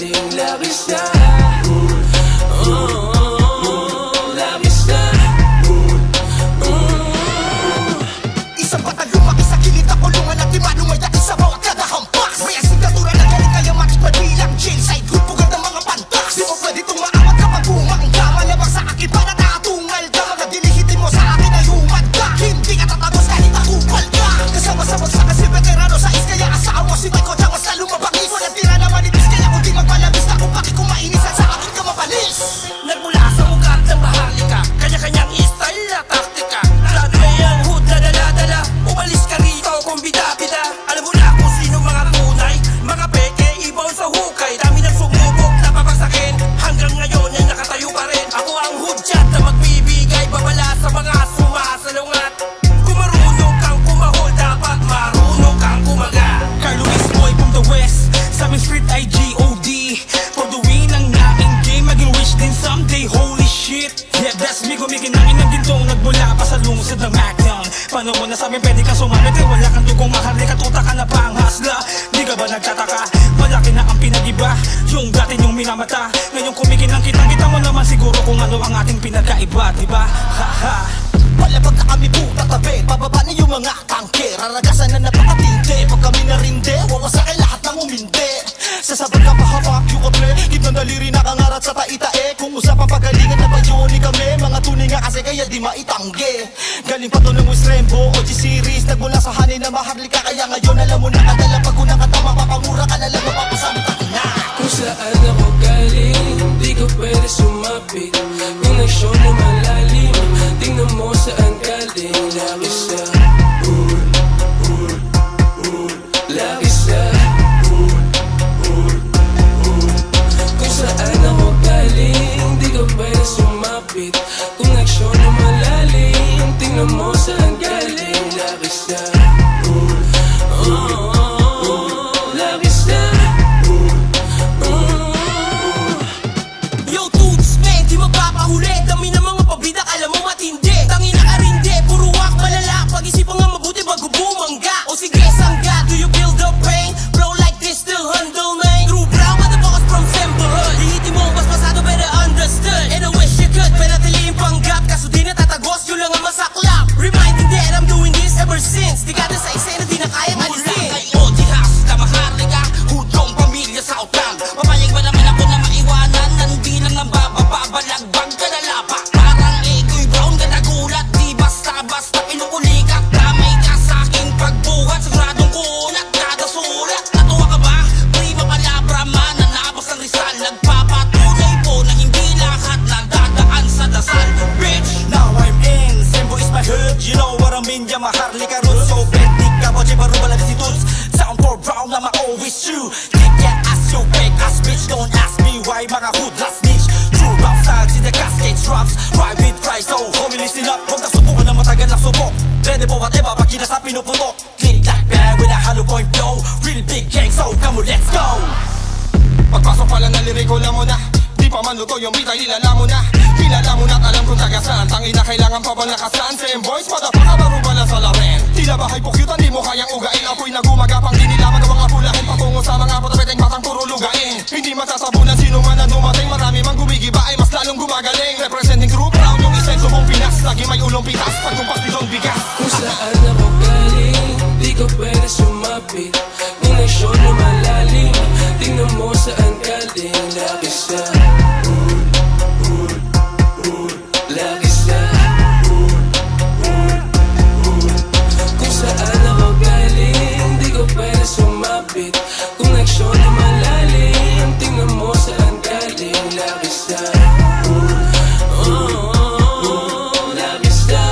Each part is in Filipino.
galing, laki siya. Laki siya. Isang batang lumaki sa kilid na kulungan at di manumay dati sa bawat kada hampas. May asignatura na galing kaya makipagbilang chill. Side group pugad ng mga pantas. Di mo pwede tumaawat kapag bumangga. Malabang sa akin para nakatungal ka. Mga dilihitin mo sa akin ay humad ka. Hindi ka tatagos kahit nakupal ka. Kasama-samot sa kasi veterano sa is kaya asawa si Mike Kocha mas lalo mabangis. Walang tira na manipis kaya kung di magpalabis na kung bakit kumainisan sa akin ka mapalis. Nagmula sa ugat ng maharlika, kanya-kanyang style na taktika. Broadway ang hood na dala-dala. Umalis ka rito kung bida-bida. Alam mo na kung sino mga tunay, mga peke, ibaw sa hukay. Dami ng sumubok na papagsakin, hanggang ngayon ay nakatayo pa rin. Ako ang hudyat na magbibigay babala sa mga sumasalungat. Kung marunong kang kumahol, dapat marunong kang kumaga. Carlo is boy from the west, sa aming street ay G.O.D. For the win ang naking game, maging rich din someday, holy shit. Yeah, that's me, kumikinangin ng gintong nagmula pa sa lungsod ng Macdown. Paano mo nasabi pwede kang sumamit, eh wala kang dugong maharlika, tuta ka na pa ang hasla. Di ka ba nagtataka, malaki na ang pinag-iba, yung dati niyong minamata. Ngayon kumikinang kita mo naman siguro kung ano ang ating pinagkaiba, diba? Ha-ha. Palabag na kami puta tabi, pababa na yung mga tangke. Raragasan na napakatindi, pag kami narinde, wawasakin lahat ng umindi. Sasabag ka pa hawak yung kable, gitnang daliri nakangarat sa taitae. Kung usapang pagalingan na bayoni kami, mga tunay nga kasi kaya di maitangge. Galing pa to ng West Rainbow, OG series, nagmula sa hanin na maharlika. Kaya ngayon alam mo na kadala, pag unang katama, papangura ka na lang, mapapasamit ako na. Kung saan ako galing, di ko pwede sumapit. Kung nag-show na malalim, tingnan mo saan galing. Laki siya, laki siya. Kung saan ako galing, di ko pwede sumapit. Kung nag-show na malalim, tingnan mo saan galing. Laki siya, laki siya. Yo dudes, man, di mapapahuli. Dami ng mga pabida, alam mo matindi. Tangina ka rindi, puro wak malala. Pag-isipan nga mabuti bago bumangga. O sige, sangga, do you feel the pain? Bro like this, still handle man. True brown, motherfuckers from Semperhood. Dihitin mo ang pasmasado, better understood. And I wish you could, pero taliin panggap. Kaso di natatagos, yun lang ang masaklap. Reminding that I'm doing this ever since. Di ka na sa isa na di na kayang alisin. Kay Odi House, kamaharlika, hudong pamilya sa utang. Papayag ba naman ako na maiwanan? Nandi lang ang babababalagbag ka na lapa. Parang ego'y brown ka nagulat. Di basta-basta pinukulikat. Damay ka sa aking pagbuhat. Sagradong kunat, kada sulat. Natuwa ka ba? Prima palabra man. Nanabos ng Rizal. Nagpapatunay po na hindi lahat nagdadaan sa dasal. Bitch, now I'm in. Sembo is my hood. You know what I mean? Ya maharlika roots. So bad, di ka mo, chibaru balag si Toots. Sound for brown, I'm always true. Kick your ass, yo fake ass bitch. Don't ask me why mga hood last snitch. True rap style, see the cascade drops. Ride with price, so homie listen up. Huwag na subukan na matagal na subok. Ready po whatever, pag kinasa pinuputok. Click that bag with a hollow point flow. Real big gang, so come on, let's go. Pagpasok pa lang ng liriko lang mo na. Di pa man luto yung bitay, hilala mo na. Hilala mo na't alam kung taga saan. Tangina kailangan pa bang lakasan. Same boys, motherfucker, baro ba lang sa lamin. Tila bahay pukyutan, di mo kayang ugain. Apoy na gumagapang, di nila magawang apulahin. Patungo sa mga patapeteng matang puro lugain. Hindi matasabunan sino man ang dumating. Marami mang gumigiba ay mas lalong gumagaling. Representing group, brown yung isenso mong Pinas. Lagi may ulong pitas, pagkumpas ditong bigas. Kung saan ako galing, di ko pwede sumapit. Kung nag-show na malalim, tingnan mo saan galing. Laki siya, laki siya. Kung saan ako galing, di ko pwede sumapit. Kung nag-show na malalim, tingnan mo saan galing. Laki siya, laki siya.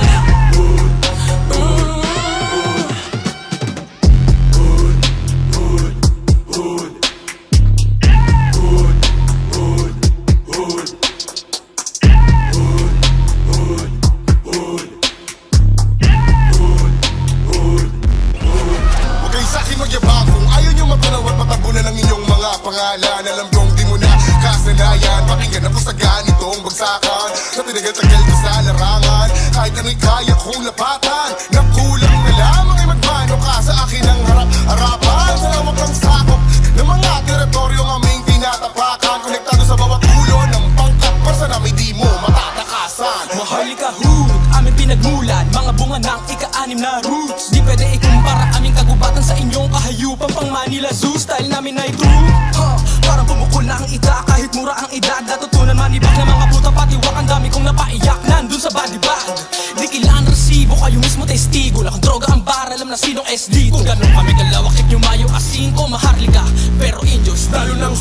Huwag kayo sa'kin magyabang kung ayaw nyo magtanaw at matabunan ang inyong mga pangalan. Alam kong di mo na kasanayan. Pakinggan ako sa ganitong bagsakan. Sa tinagal-tagal ko sa larangan. Kahit ano'y kaya kong lapatan. Nakulang na lamang ay magmano ka sa akin ang harap-harapan. Sa lawak ng sakop ng mga teritoryong aming tinatapan.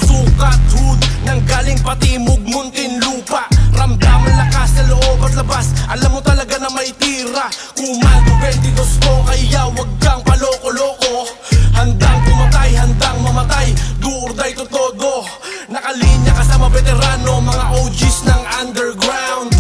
sukat hood nang galing pati mugmuntin lupa. Ramdam ang lakas sa loob at labas, alam mo talaga na may tira. Kumando 22 ko, kaya wag kang paloko-loko. Handang pumatay, handang mamatay, do or die to todo. Nakalinya kasama veterano, mga OGs ng underground.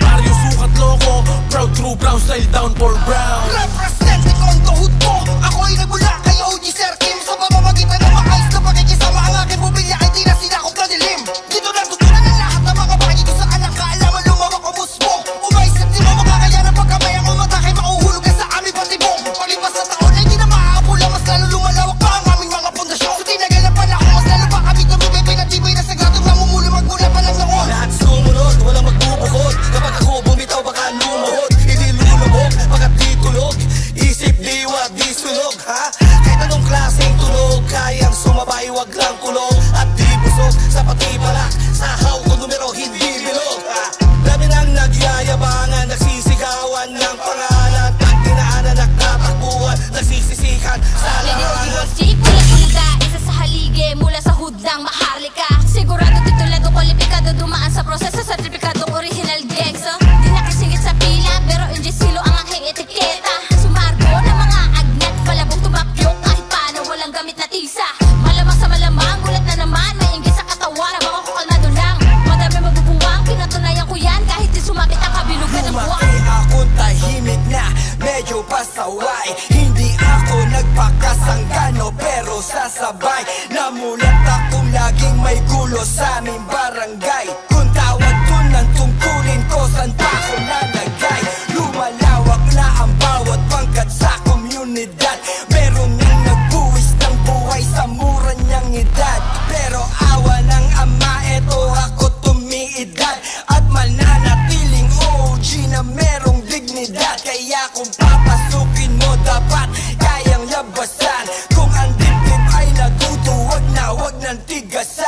Baryo sukat loko, proud true brown style down for brown. Representing on the hood ko. Ako ay nagmula kay OG Sir Kim. Sa pamamagitan ng maayos na pakikisama, ang aking bubilya ay di na sinakop na dilim. Dito natutunan ang lahat ng mga bagay kung saan ang kaalaman lumawak o musbong. Umaisip di mo makakayanan pagkamay ang umatake, mauhulog ka sa aming patibong. Palipas na taon ay di na maaapula, mas lalo lumalawak pa ang aming mga pundasyon. Sa tinagal na panahon, mas lalo pa kami tumibay na tibay na sagradong namumuli magmula pa lang noon. Lahat sumunod, walang magbubukod. Kapag ako bumitaw baka lumuhod. Hindi lulubog, pagkat di tulog. Isip diwa, di sunog, ha? Kahit anong klaseng tunog, kayang sumabay, wag lang kulong. At di busog, sa pati balak, sahaw ko numero, hindi bilog, ha? Dami nang nagyayabangan, nagsisigawan ng pangalan. Pag dinaanan, nagtatakbuhan, nagsisisikan sa larangan. Chick, pula-pula, isa sa haligi mula sa hudang maharlika. Sigurado titulado, kwalipikado, dumaan sa proseso, sertipikadong original gangso. Di nakisingit sa pila, pero silo ang aking etiketa. Sumargo na mga agnet, palabong tumapyok kahit paano, walang gamit na tisa. Malamang sa malamang, gulat na naman, may inggit sa katawan, mga kukalmado lang. Madami mabubuwang, pinatunayan ko yan, kahit di sumakit ang kabilugan ng buwang. Lumaki akong tahimik na, medyo pasaway. Hindi ako nagpakasanggano, pero sasabay. Namulat akong laging may gulo sa aming barangay. Kung tawag dun ang tungkulin ko, saan pa ako nalagay? Lumalawak na ang bawat pangkat sa komunidad. Meron nang nagbuwis ng buhay sa mura niyang edad. Pero awa ng ama, eto ako tumiidad. At mananatiling OG na merong dignidad. Kaya kung papasukin mo, dapat kayang labasan. Kung ang dibdib ay naguto, wag nang tigasan.